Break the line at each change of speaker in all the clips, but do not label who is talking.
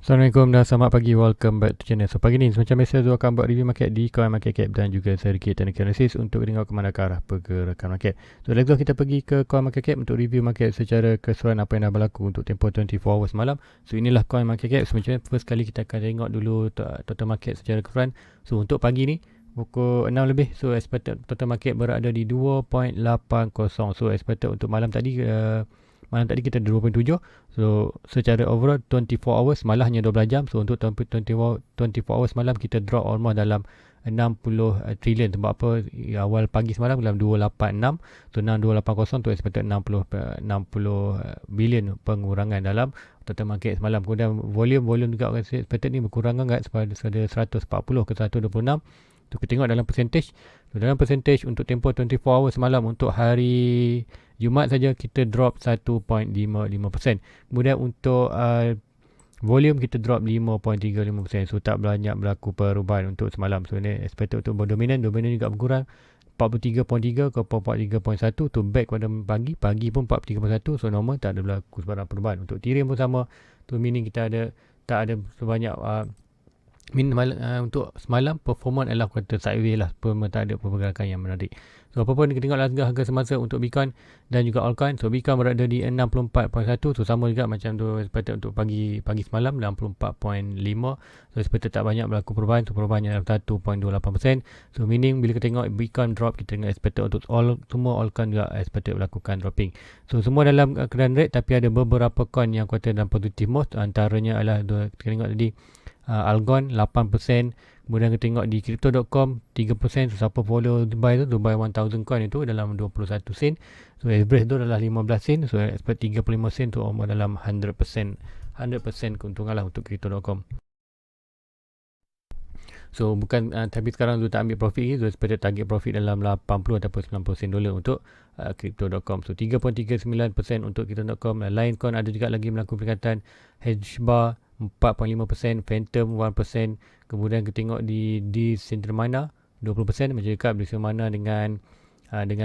Assalamualaikum dan selamat pagi. Welcome back to channel. So pagi ni macam biasa Zul akan buat review market di coin market cap dan juga sedikit technical analysis untuk tengok ke mana ke arah pergerakan market. So let's go, kita pergi ke coin market cap untuk review market secara keseluruhan apa yang dah berlaku untuk tempoh 24 hours malam. So inilah coin market cap. So macam first kali kita akan tengok dulu total market secara keseluruhan. So untuk pagi ni pukul 6 lebih, so expected total market berada di 2.80. So expected untuk malam tadi kita ada 2.7. So secara overall 24 hours malah hanya 12 jam. So untuk 24 hours malam kita drop almost dalam 60 trilion. Sebab apa? Awal pagi semalam dalam 286. So 6280 tu expected 60 bilion pengurangan dalam total market semalam. Kemudian volume juga expected ni berkurang agak pada 140 ke 126. Tu kita tengok dalam percentage. So, dalam percentage untuk tempoh 24 hours semalam untuk hari Jumaat saja kita drop 1.55%. Kemudian untuk volume kita drop 5.35%. So tak banyak berlaku perubahan untuk semalam. So ini expected untuk dominan juga berkurang 43.3 ke 43.1 tu back pada pagi pun 43.1. So normal, tak ada berlaku sebarang perubahan. Untuk Ethereum pun sama. Tu meaning kita tak ada sebanyak untuk semalam performance adalah kuartal sideways lah, tak ada pergerakan yang menarik. So apa pun kita tengok harga semasa untuk Bitcoin dan juga altcoin. So Bitcoin berada di 64.1. So sama juga macam tu seperti untuk pagi semalam 64.5. So seperti tak banyak berlaku perubahan. So perubahannya dalam 1.28%. So meaning bila kita tengok Bitcoin drop, kita tengok expected untuk semua altcoin juga expected melakukan dropping. So semua dalam keadaan rate, tapi ada beberapa coin yang kuartal dalam positive mode. Antaranya adalah kita tengok tadi Algon 8%. Kemudian kita tengok di crypto.com 3%. So siapa follow Dubai 1000 coin itu dalam 21 sen. So average tu adalah 15 sen. So expect 35 sen tu almost dalam 100% keuntungan lah untuk crypto.com. So bukan tapi sekarang tu tak ambil profit lagi. So expect target profit dalam 80 ataupun 90 sen dolar untuk crypto.com. So 3.39% untuk crypto.com. Lain coin ada juga lagi melakukan peringatan. Hedgebar 4.5%, Phantom 1%. Kemudian kita tengok di Centromana 20%. Macam dekat Centromana dengan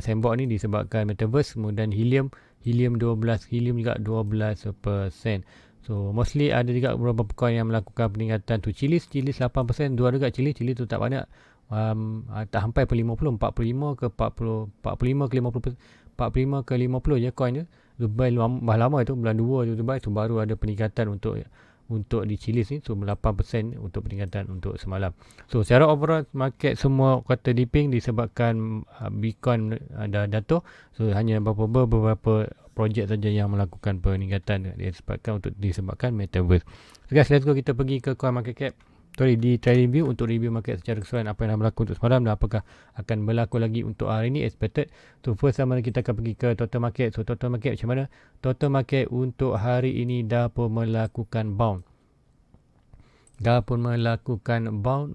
Sandbox ni disebabkan Metaverse. Kemudian Helium 12, Helium juga 12%. So mostly ada juga beberapa coin yang melakukan peningkatan tu. Chiliz 8%, dua juga Chiliz tu tak banyak. Tak sampai per 50, 45 ke 40, 45 ke 50, 45 ke 50 je coin je. Dubai lama itu bulan 2 je Dubai tu baru ada peningkatan untuk di Chiliz ni. So 8% untuk peningkatan untuk semalam. So secara overall market semua kuartal dipping disebabkan Bitcoin dah jatuh. So hanya beberapa projek saja yang melakukan peningkatan disebabkan Metaverse. So guys, let's go, kita pergi ke coin market cap. Di trading view untuk review market secara keseluruhan apa yang dah berlaku untuk semalam dan apakah akan berlaku lagi untuk hari ini expected. So first sama kita akan pergi ke total market. So total market macam mana? Total market untuk hari ini dah pun melakukan bound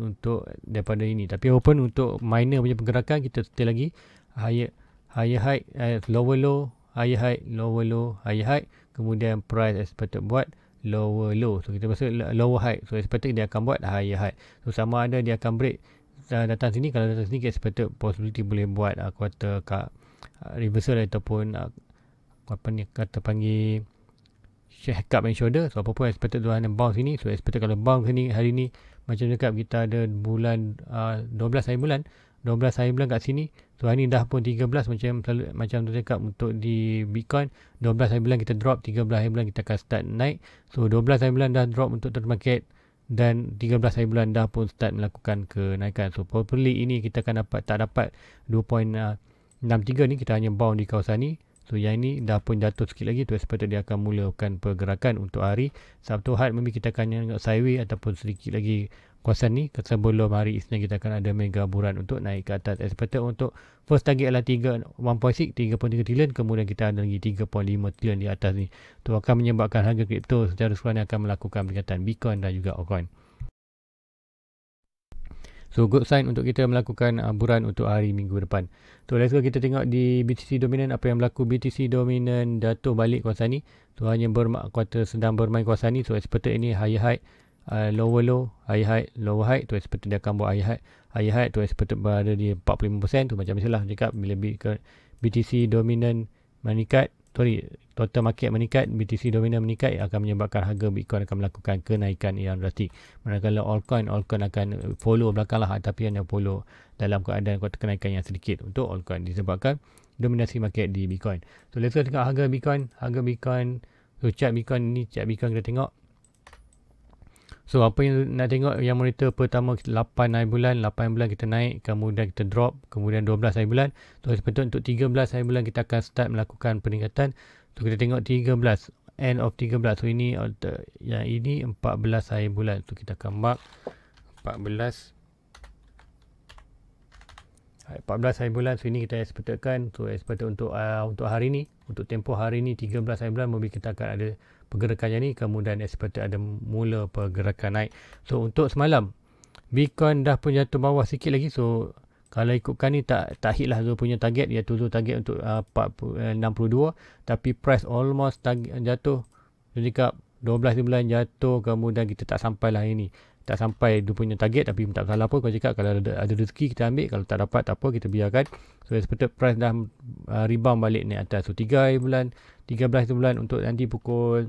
untuk daripada ini. Tapi walaupun untuk minor punya pergerakan kita still lagi higher high, lower low, higher high, lower low, higher high. Kemudian price expected buat lower low. So kita masuk lower high. So expected dia akan buat higher high. So sama ada dia akan break datang sini. Kalau datang sini kita expected possibility boleh buat quarter reversal ataupun apa ni kata panggil head and shoulder. So apa pun expected tuan bounce sini. So expected kalau bounce sini hari ni macam dekat kita ada bulan 12 hari bulan kat sini. So hari ni dah pun 13 macam tu cakap untuk di Bitcoin. 12 hari bulan kita drop, 13 hari bulan kita akan start naik. So 12 hari bulan dah drop untuk total market dan 13 hari bulan dah pun start melakukan kenaikan. So probably ini kita akan tak dapat 2.63 ni, kita hanya bound di kawasan ni. So yang ini dah pun jatuh sikit lagi tu expected dia akan mulakan pergerakan untuk hari Sabtu Ahad. Maybe kita akan tengok sideways ataupun sedikit lagi kawasan ni sebelum hari Isnin kita akan ada mega buran untuk naik ke atas. Expected untuk first target adalah 1.6 3.3 trilion. Kemudian kita ada lagi 3.5 trilion di atas ni. Tu akan menyebabkan harga kripto secara keseluruhan akan melakukan peningkatan Bitcoin dan juga altcoin. So good sign untuk kita melakukan buran untuk hari minggu depan. So let's go, kita tengok di BTC dominant apa yang berlaku. BTC dominant jatuh balik kawasan ni. So hanya kuartal sedang bermain kawasan ni. So expected ini higher high, lower low, higher high, lower high. Tu expected dia akan buat higher high. Tu expected berada di 45%. Tu macam biasalah cakap bila BTC dominant meningkat, total market meningkat, BTC dominan meningkat, akan menyebabkan harga Bitcoin akan melakukan kenaikan yang drastik. Manakala altcoin akan follow belakang lah, tapi hanya follow dalam keadaan kenaikan yang sedikit untuk altcoin disebabkan dominasi market di Bitcoin. So let's tengok harga Bitcoin. So chart Bitcoin kita tengok. So apa yang nak tengok, yang monitor pertama 8 hari bulan kita naik, kemudian kita drop, kemudian 12 hari bulan. So sepatutnya untuk 13 hari bulan kita akan start melakukan peningkatan. So kita tengok 13, end of 13. So ini yang ini 14 hari bulan. So kita akan mark 14 hari bulan. So ini kita expectkan. So expected untuk hari ni, untuk tempoh hari ni 13 hari bulan, mungkin kita akan ada pergerakan yang ni, kemudian expected ada mula pergerakan naik. So untuk semalam Bitcoin dah pun jatuh bawah sikit lagi. So kalau ikutkan ni tak hit lah Zul punya target, iaitu Zul target untuk 62, tapi price almost jatuh. Dia cakap 12 bulan jatuh, kemudian kita tak sampai lah ini, tak sampai dia punya target. Tapi tak salah pun kau cakap, kalau ada rezeki kita ambil, kalau tak dapat tak apa, kita biarkan. So expected price dah rebound balik naik atas. So 13 bulan untuk nanti pukul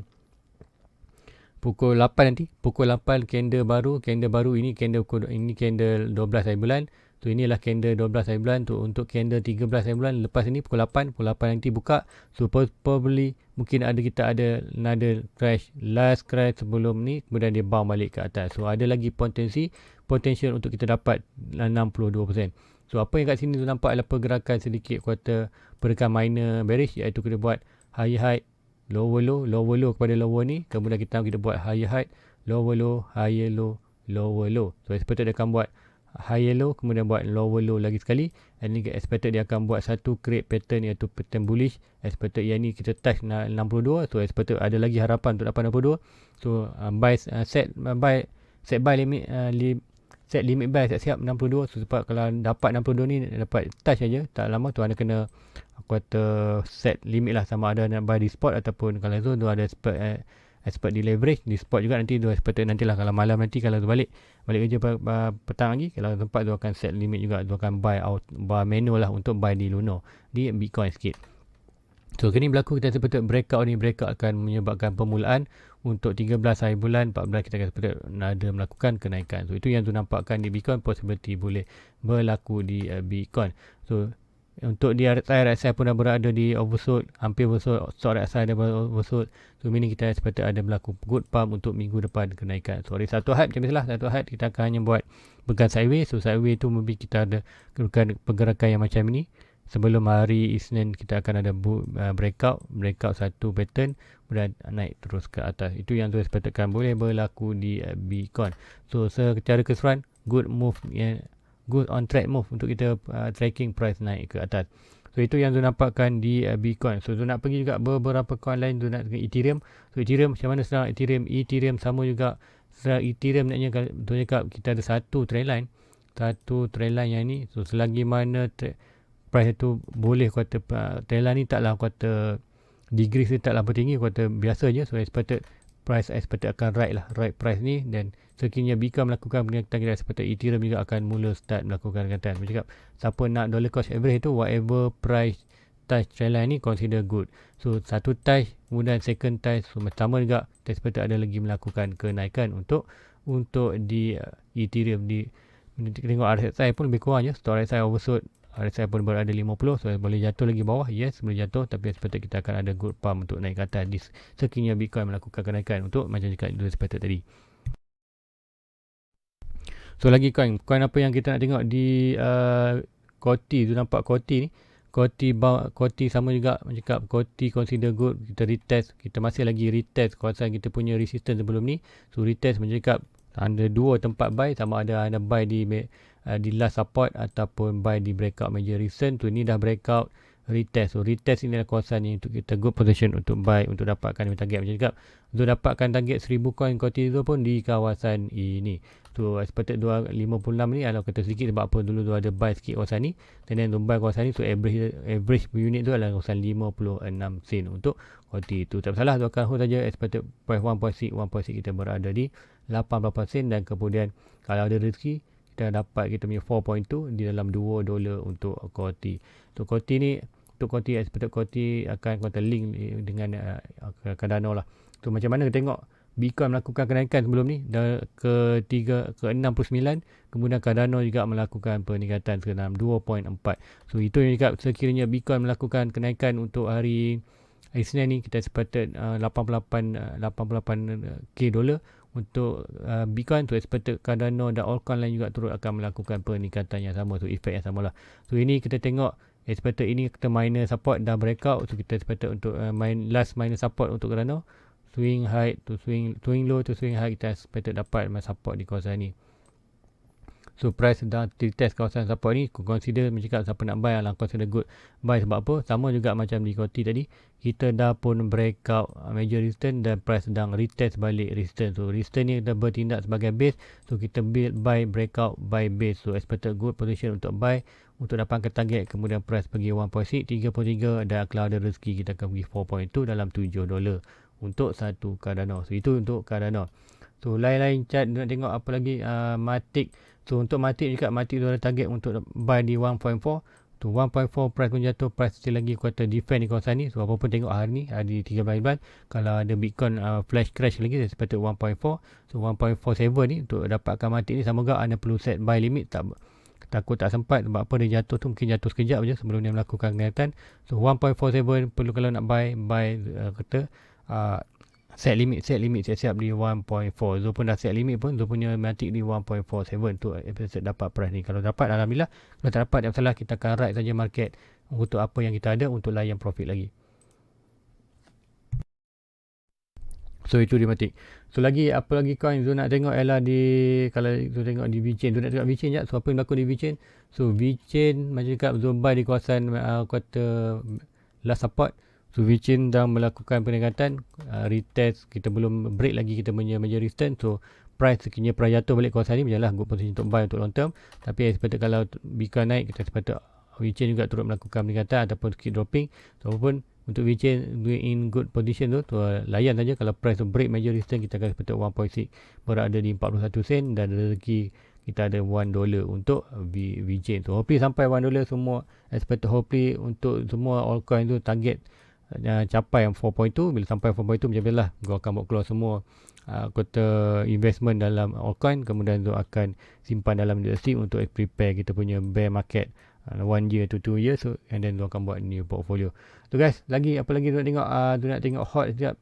8 nanti, pukul 8 candle baru ini candle 12 hari bulan. So inilah candle 12 hari bulan tu. Untuk candle 13 hari bulan lepas ini pukul 8 nanti buka. So probably mungkin kita ada another crash, last crash sebelum ni, kemudian dia bounce balik ke atas. So ada lagi potential untuk kita dapat 62%. So apa yang kat sini tu nampak adalah pergerakan sedikit kuartal pergerakan minor bearish, iaitu kita buat higher high, lower low kepada lower ni, kemudian kita buat higher high, lower low, higher low, lower low. So expected dia akan buat higher low, kemudian buat lower low lagi sekali, and ni expected dia akan buat satu create pattern, iaitu pattern bullish. Expected yang ni kita touch 62. So expected ada lagi harapan untuk dapat 62. So set buy limit, set limit buy siap 62. So sebab kalau dapat 62 ni, dapat touch aja, tak lama tu anda kena quarter set limit lah, sama ada nak buy di spot ataupun kalau tu ada expert di leverage di spot juga. Nanti tu expert nantilah, kalau malam nanti, kalau tu balik kerja petang lagi, kalau tempat tu akan set limit juga, tu akan buy manual lah untuk buy di Luno, di Bitcoin sikit. So kini berlaku, kita seperti breakout akan menyebabkan permulaan untuk 13 hari bulan 14, kita akan seperti ada melakukan kenaikan. So itu yang tu nampakkan di Bitcoin, possibility boleh berlaku di Bitcoin. So untuk di RSI pun dah berada di oversold, hampir oversold. Stock RSI dah oversold. So ini kita seperti ada berlaku good pump untuk minggu depan kenaikan. So hari satu had macam biasalah, satu had kita akan hanya buat pegang sideways. So sideways tu mungkin kita ada pergerakan yang macam ni. Sebelum hari Isnin kita akan ada breakout satu pattern, kemudian naik terus ke atas. Itu yang tu sepatutnya boleh berlaku di Bitcoin. So secara keseluruhan good move, good on track move untuk kita tracking price naik ke atas. So itu yang tu nampakkan di Bitcoin. So tu nak pergi juga beberapa coin lain, tu nak Ethereum. So Ethereum macam mana sekarang Ethereum sama juga. Ethereum naknya tu cakap kita ada satu trend line yang ni. So selagi mana price itu boleh kuartal trend line ni taklah kuartal decrease, taklah bertinggi, kuartal biasa je. So price expected akan right price ni, dan sekiranya Bitcoin melakukan peningkatan, kita expected Ethereum juga akan mula start melakukan peningkatan. Macam cakap, siapa nak dollar cost average tu, whatever price touch trend line ni consider good. So satu touch, kemudian second touch, so pertama juga kita expected ada lagi melakukan kenaikan untuk di Ethereum. Tengok RSI pun lebih kurang je, stock RSI oversold, RSI pun berada 50. So boleh jatuh lagi bawah, yes boleh jatuh, tapi expected kita akan ada good pump untuk naik ke atas sekiranya Bitcoin melakukan kenaikan untuk macam cakap dulu expected tadi. So lagi coin apa yang kita nak tengok di Koti tu, nampak Koti ni, Koti sama juga cakap, Koti consider good. Kita retest, kita masih lagi retest kawasan kita punya resistance sebelum ni. So retest macam cakap ada dua tempat buy, sama ada anda buy di last support ataupun buy di breakout major recent. Tu ni dah breakout, retest. So retest ini adalah kawasan yang untuk kita good position untuk buy, untuk dapatkan target macam cakap. Untuk dapatkan target 1000 coin Koti tu pun di kawasan ini. So expected 256 ni adalah kata sedikit, sebab apa dulu tu ada buy sikit kawasan ni, dan then buy kawasan ni. So average unit tu adalah kawasan 56 sen untuk Koti tu. Tak salah, tu akan hold saja. Expected price 1.6 kita berada di 88 sen, dan kemudian kalau ada rezeki kita dapat kita punya 4.2 di dalam $2 untuk Koti. So Koti ni untuk expected quality akan kuartal link dengan Cardano lah. So macam mana tengok Bitcoin melakukan kenaikan sebelum ni ke 69, kemudian Cardano juga melakukan peningkatan ke dalam 2.4. So itu yang cakap sekiranya Bitcoin melakukan kenaikan untuk hari Isnin ni kita expected 88k dolar untuk Bitcoin. Tu expected Cardano dan altcoin lain juga turut akan melakukan peningkatan yang sama. So efek yang sama lah. So ini kita tengok expected ini kita minor support dah breakout. So kita expected untuk last minor support untuk Cardano, swing high to swing low to swing high, kita expected dapat support di kawasan ni. So price dah test kawasan support ni, consider mencakap siapa nak buy lah, consider good buy. Sebab apa? Sama juga macam di Koti tadi, kita dah pun breakout major resistance dan price sedang retest balik resistance. So resistance ni kita bertindak sebagai base, so kita build buy breakout buy base. So expected good position untuk buy untuk dapatkan target, kemudian price pergi 1.6 33 dan kalau ada rezeki kita akan pergi 4.2 dalam $7 untuk satu Cardano. So itu untuk Cardano. So lain-lain chart nak tengok apa lagi, Matic. So untuk Matic juga, Matic tu ada target untuk buy di 1.4 tu 1.4, price pun jatuh, price still lagi kuartal defend di kawasan ni. So apa pun tengok hari ni, hari 13 bulan, kalau ada Bitcoin flash crash lagi, saya seperti 1.4. So 1.47 ni untuk dapatkan Matic ni, sama juga anda perlu set buy limit. Takut tak sempat, sebab apa dia jatuh tu mungkin jatuh sekejap je sebelum dia melakukan kenaikan. So 1.47 perlu, kalau nak buy kata set limit siap-siap di 1.4. Zo pun dah set limit pun, Zo punya Matic di 1.47 tu episode dapat price ni. Kalau dapat alhamdulillah, kalau tak dapat tak masalah, kita akan ride saja market untuk apa yang kita ada untuk layan profit lagi. So itu di Matic. So lagi apa lagi coin Zo nak tengok ialah kalau Zo tengok di VeChain. Zo nak tengok VeChain jap. So apa yang berlaku di VeChain? So VeChain macam cakap Zo buy di kawasan kuartal last support. So VeChain dah melakukan peningkatan, retest, kita belum break lagi kita punya major resistance. So price sekiranya price jatuh balik kawasan ni, menjalah good position untuk buy untuk long term. Tapi expected kalau Bitcoin naik, kita expected VeChain juga turut melakukan peningkatan ataupun sikit dropping. So apapun untuk VeChain in good position tu layan saja. Kalau price tu break major resistance, kita akan expected 1.6 berada di 41 sen dan rezeki kita ada $1 untuk VeChain. So hopefully sampai $1 semua, expected hopefully untuk semua altcoin tu target capai yang 4.2. Bila sampai 4.2 macam biasalah, gua akan buat keluar semua kota investment dalam altcoin, kemudian tu akan simpan dalam deposit untuk prepare kita punya bear market 1 year to 2 years. So and then tu akan buat new portfolio. Tu guys, lagi apa lagi tu nak tengok, tu nak tengok hot sekejap,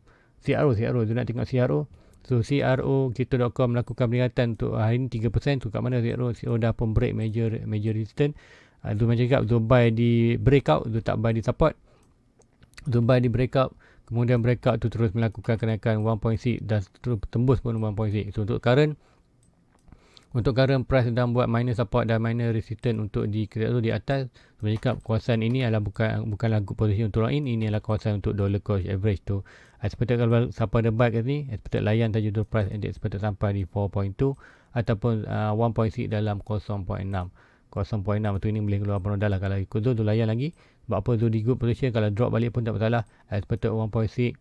CRO tu nak tengok CRO. So CRO Crypto.com melakukan peringatan untuk hari ni 3%. Tu kat mana CRO dah pun break major resistance. Tu macam cakap, tu buy di breakout, tu tak buy di support. So buy di breakout, kemudian breakout tu terus melakukan kenaikan 1.6 dan terus tembus pun 1.6. So untuk current price sedang buat minor support dan minor resistance untuk di atas. So cakap kawasan ini adalah bukanlah good position untuk long in, ini adalah kawasan untuk dollar cost average tu. Expected kalau siapa ada buy kat sini, expected layan saja tu price, and expected sampai di 4.2 ataupun 1.6 dalam 0.6 tu. Ini boleh keluar modal lah. Kalau ikut tu layan lagi. Sebab apa, tu di good position, kalau drop balik pun tak masalah. Expected 1.6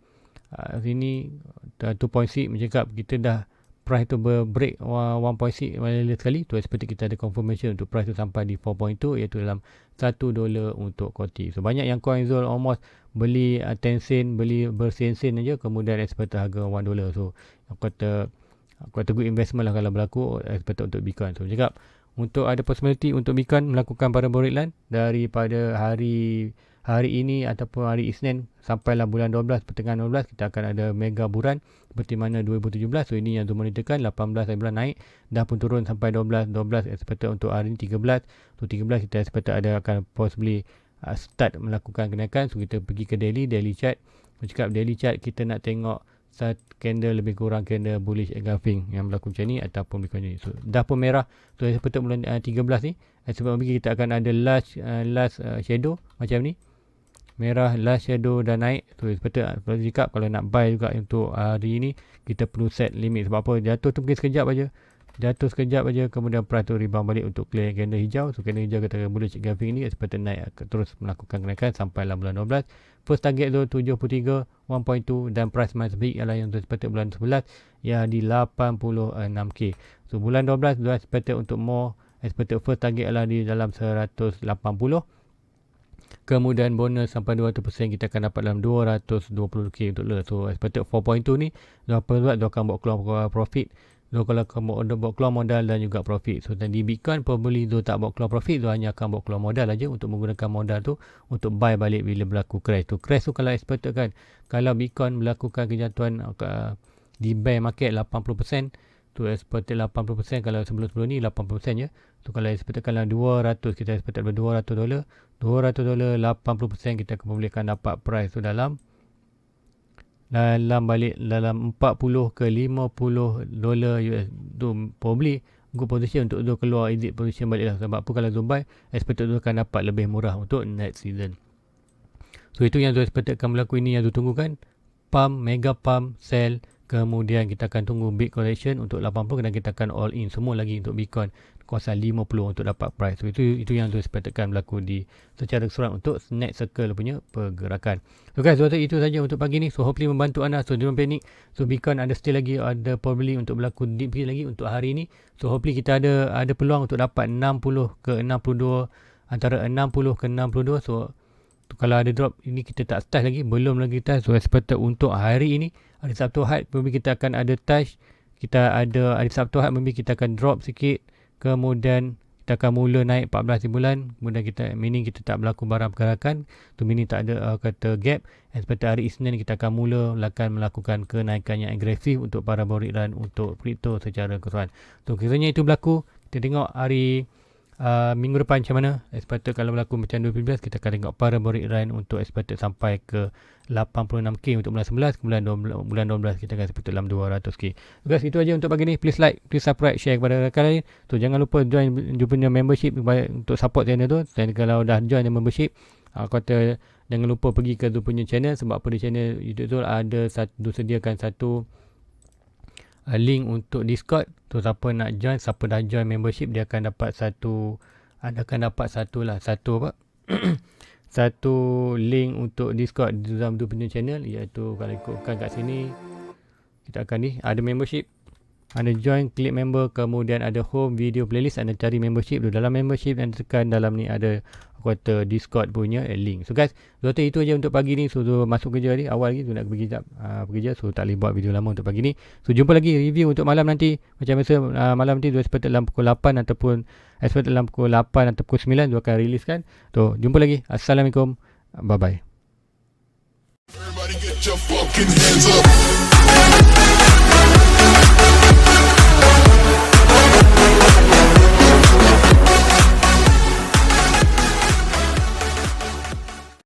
sini 2.6 macam kita dah price tu break 1.6 sekali tu, expected kita ada confirmation untuk price tu sampai di 4.2, iaitu dalam $1 untuk Koti. So banyak yang coin Zol almost beli 10 sen, beli bersen-sen aja, kemudian expected harga $1. So kata good investment lah kalau berlaku, expected untuk Bitcoin. So cakap untuk ada possibility untuk Bitcoin melakukan parabolic line daripada hari ini ataupun hari Isnin sampailah bulan 12, pertengahan 12 kita akan ada mega buran seperti mana 2017. So ini yang tu monitorkan 18 bulan naik, dah pun turun sampai 12 expected untuk hari ni 13. So 13 kita expected ada akan possibly start melakukan kenaikan. So kita pergi ke daily chart. Cakap daily chart, kita nak tengok candle lebih kurang candle bullish engulfing yang berlaku macam ni ataupun Bitcoin ni. So dah pun merah. So seperti bulan 13 ni, sebab kita akan ada last shadow macam ni. Merah last shadow dah naik. So seperti cakap, kalau nak buy juga untuk hari ni, kita perlu set limit. Sebab apa, jatuh tu mungkin sekejap aja, kemudian price tu rebound balik untuk clear candle hijau. So candle hijau kita bullish engulfing ni seperti naik, terus melakukan kenaikan sampailah bulan 12. First target tu 73 1.2 dan price mas big ialah yang tu seperti bulan 11 ya di 86k. So bulan 12 tu expected untuk more, expected first target ialah di dalam 180. Kemudian bonus sampai 200% kita akan dapat dalam 220k untuk le. So expected 4.2 ni dia akan buat keluar profit. So kalau kamu buat keluar modal dan juga profit. So dan di Bitcoin probably tu tak buat keluar profit, tu hanya akan buat keluar modal aja untuk menggunakan modal tu untuk buy balik bila berlaku crash. Tu crash tu kalau expected kan, kalau Bitcoin melakukan kejatuhan di bear market 80%, tu expected 80%, kalau sebelum-sebelum ni 80% je. Tu kalau expected kalau 200, kita expected $200, $200 80% kita akan dapat price tu dalam balik dalam 40 ke 50 dolar US tu probably good position untuk tu keluar exit position balik lah. Sebab apa, kalau tu buy expected tu akan dapat lebih murah untuk next season. So itu yang tu expected akan berlaku, ini yang tu tunggu kan, pump, mega pump, sell, kemudian kita akan tunggu big correction untuk 80 dan kita akan all in semua lagi untuk Bitcoin kawasan 50 untuk dapat price. So itu yang tu expectedkan berlaku di secara keseluruhan untuk next circle punya pergerakan. So guys, itu saja untuk pagi ni. So hopefully membantu anda. So jangan panik. So Bitcoin ada still lagi ada probably untuk berlaku deep lagi untuk hari ni. So hopefully kita ada peluang untuk dapat 60 ke 62, antara 60 ke 62. So kalau ada drop ini kita tak touch lagi, belum lagi touch. So expected untuk hari ini, hari Sabtu Ahad maybe kita akan ada touch. Kita ada hari Sabtu Ahad maybe kita akan drop sikit, kemudian kita akan mula naik 14 bulan, kemudian kita meaning kita tak berlaku barang pergerakan tu, meaning tak ada kata gap. Expected hari Isnin kita akan mula melakukan kenaikan yang agresif untuk para borik run untuk kripto secara keseluruhan. So kiranya itu berlaku, kita tengok hari minggu depan macam mana. Expected kalau berlaku macam 2015, kita akan tengok parabolic run untuk expected sampai ke 86k untuk bulan 11, bulan 12 kita akan expected dalam 200k. Guys, itu aja untuk pagi ni. Please like, please subscribe, share kepada rakan lain. So jangan lupa join punya membership untuk support channel tu. Dan kalau dah join the membership, kata jangan lupa pergi ke tu punya channel. Sebab apa, di channel YouTube tu ada sediakan satu link untuk Discord. So siapa nak join, siapa dah join membership, dia akan dapat satu satu link untuk Discord di dalam tu punya channel, iaitu kalau ikutkan kat sini kita akan ni ada membership, ada join, klik member, kemudian ada home, video, playlist, anda cari membership tu. Dalam membership dan tekan dalam ni ada kata Discord punya link. So guys, itu aja untuk pagi ni. So masuk kerja ni awal lagi, so nak pergi jap bekerja, so tak boleh buat video lama untuk pagi ni. So jumpa lagi review untuk malam nanti. Macam biasa malam nanti tu expected dalam pukul 8 ataupun expected dalam pukul 8 atau pukul 9 tu akan release kan. So jumpa lagi. Assalamualaikum. Bye bye. Everybody get your fucking hands up.